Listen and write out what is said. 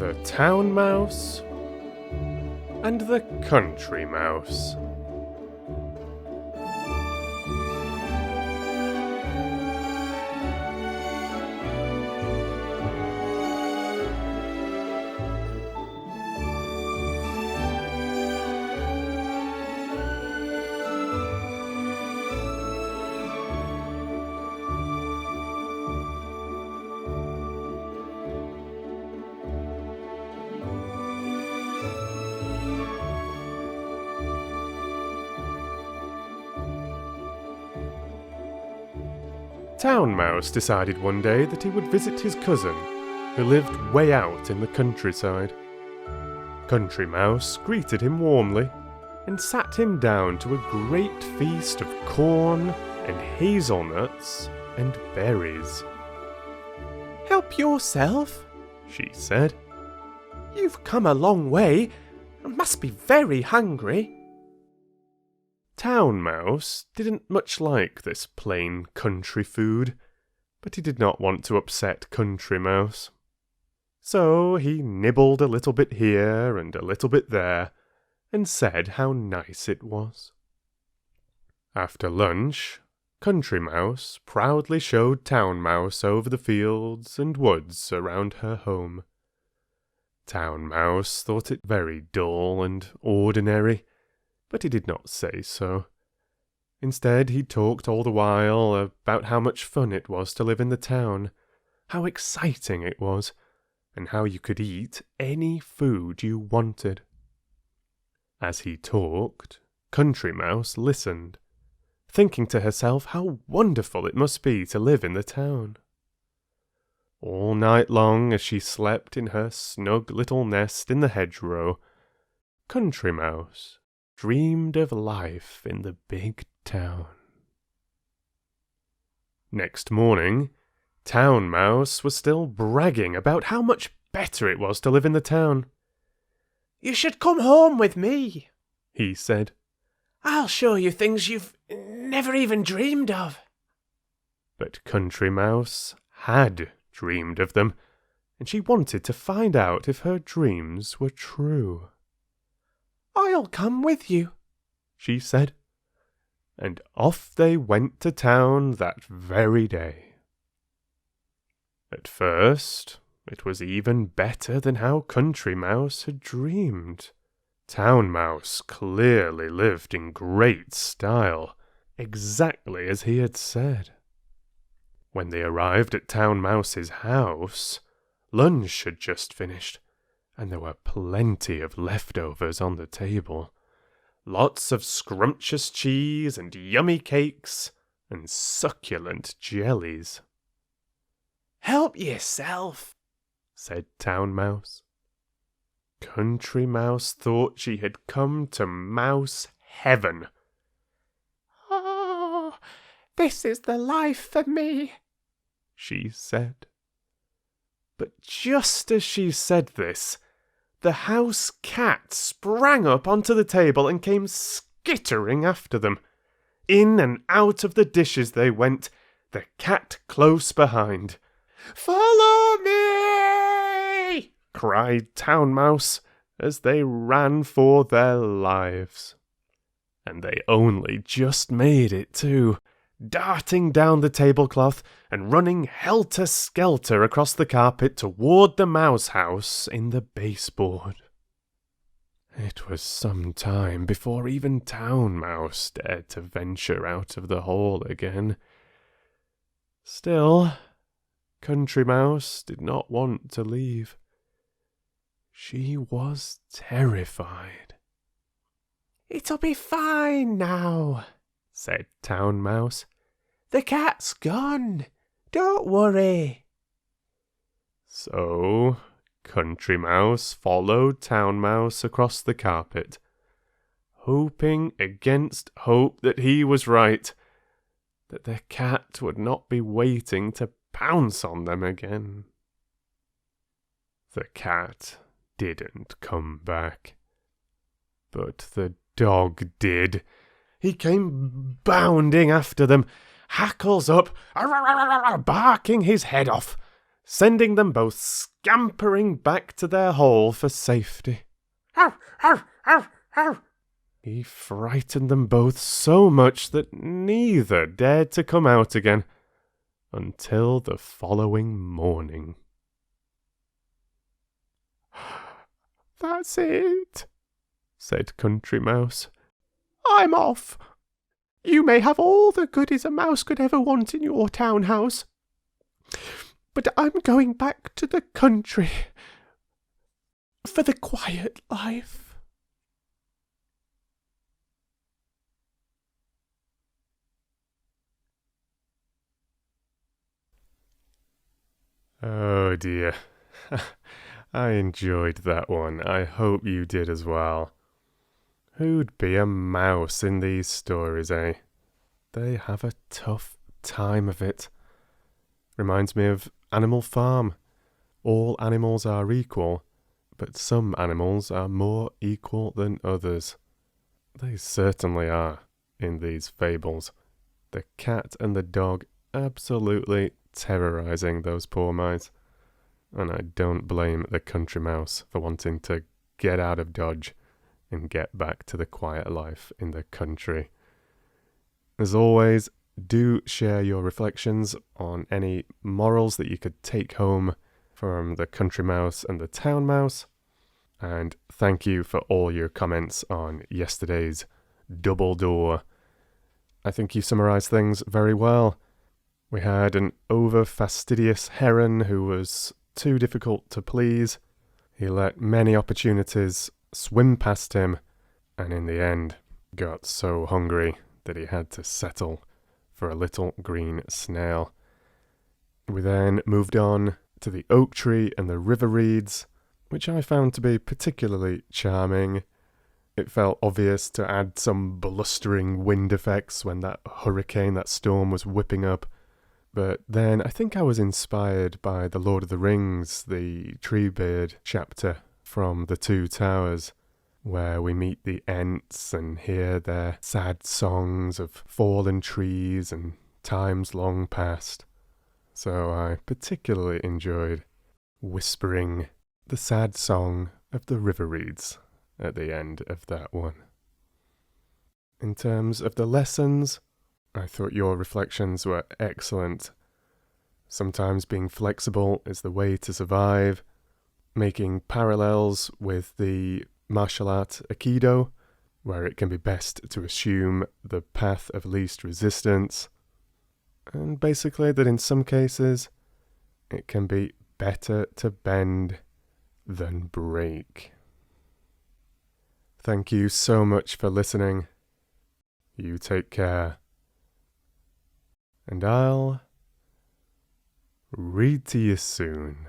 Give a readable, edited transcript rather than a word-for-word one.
The Town Mouse and the Country Mouse. Town Mouse decided one day that he would visit his cousin, who lived way out in the countryside. Country Mouse greeted him warmly and sat him down to a great feast of corn and hazelnuts and berries. "Help yourself," she said. "You've come a long way and must be very hungry." Town Mouse didn't much like this plain country food, but he did not want to upset Country Mouse. So he nibbled a little bit here and a little bit there, and said how nice it was. After lunch, Country Mouse proudly showed Town Mouse over the fields and woods around her home. Town Mouse thought it very dull and ordinary, but he did not say so. Instead, he talked all the while about how much fun it was to live in the town, how exciting it was, and how you could eat any food you wanted. As he talked, Country Mouse listened, thinking to herself how wonderful it must be to live in the town. All night long, as she slept in her snug little nest in the hedgerow, Country Mouse dreamed of life in the big town. Next morning, Town Mouse was still bragging about how much better it was to live in the town. "You should come home with me," he said. "I'll show you things you've never even dreamed of." But Country Mouse had dreamed of them, and she wanted to find out if her dreams were true. "I'll come with you," she said. And off they went to town that very day. At first, it was even better than how Country Mouse had dreamed. Town Mouse clearly lived in great style, exactly as he had said. When they arrived at Town Mouse's house, lunch had just finished, and there were plenty of leftovers on the table. Lots of scrumptious cheese and yummy cakes and succulent jellies. "Help yourself," said Town Mouse. Country Mouse thought she had come to mouse heaven. "Oh, this is the life for me," she said. But just as she said this, the house cat sprang up onto the table and came skittering after them. In and out of the dishes they went, the cat close behind. "Follow me!" cried Town Mouse as they ran for their lives. And they only just made it too, darting down the tablecloth and running helter-skelter across the carpet toward the mouse house in the baseboard. It was some time before even Town Mouse dared to venture out of the hall again. Still, Country Mouse did not want to leave. She was terrified. "It'll be fine now," said Town Mouse. "The cat's gone. Don't worry." So, Country Mouse followed Town Mouse across the carpet, hoping against hope that he was right, that the cat would not be waiting to pounce on them again. The cat didn't come back, but the dog did. He came bounding after them, hackles up, barking his head off, sending them both scampering back to their hole for safety. He frightened them both so much that neither dared to come out again until the following morning. "That's it," said Country Mouse. "I'm off. You may have all the goodies a mouse could ever want in your townhouse, but I'm going back to the country for the quiet life." Oh dear. I enjoyed that one. I hope you did as well. Who'd be a mouse in these stories, eh? They have a tough time of it. Reminds me of Animal Farm. All animals are equal, but some animals are more equal than others. They certainly are in these fables. The cat and the dog absolutely terrorizing those poor mice. And I don't blame the country mouse for wanting to get out of Dodge and get back to the quiet life in the country. As always, do share your reflections on any morals that you could take home from the country mouse and the town mouse. And thank you for all your comments on yesterday's Double Door. I think you summarised things very well. We had an over-fastidious heron who was too difficult to please. He let many opportunities swim past him, and in the end got so hungry that he had to settle for a little green snail. We then moved on to the oak tree and the river reeds, which I found to be particularly charming. It felt obvious to add some blustering wind effects when that hurricane, that storm was whipping up. But then I think I was inspired by The Lord of the Rings, the Treebeard chapter from The Two Towers, where we meet the Ents and hear their sad songs of fallen trees and times long past. So I particularly enjoyed whispering the sad song of the river reeds at the end of that one. In terms of the lessons, I thought your reflections were excellent. Sometimes being flexible is the way to survive, making parallels with the martial art Aikido, where it can be best to assume the path of least resistance, and basically that in some cases it can be better to bend than break. Thank you so much for listening. You take care. And I'll read to you soon.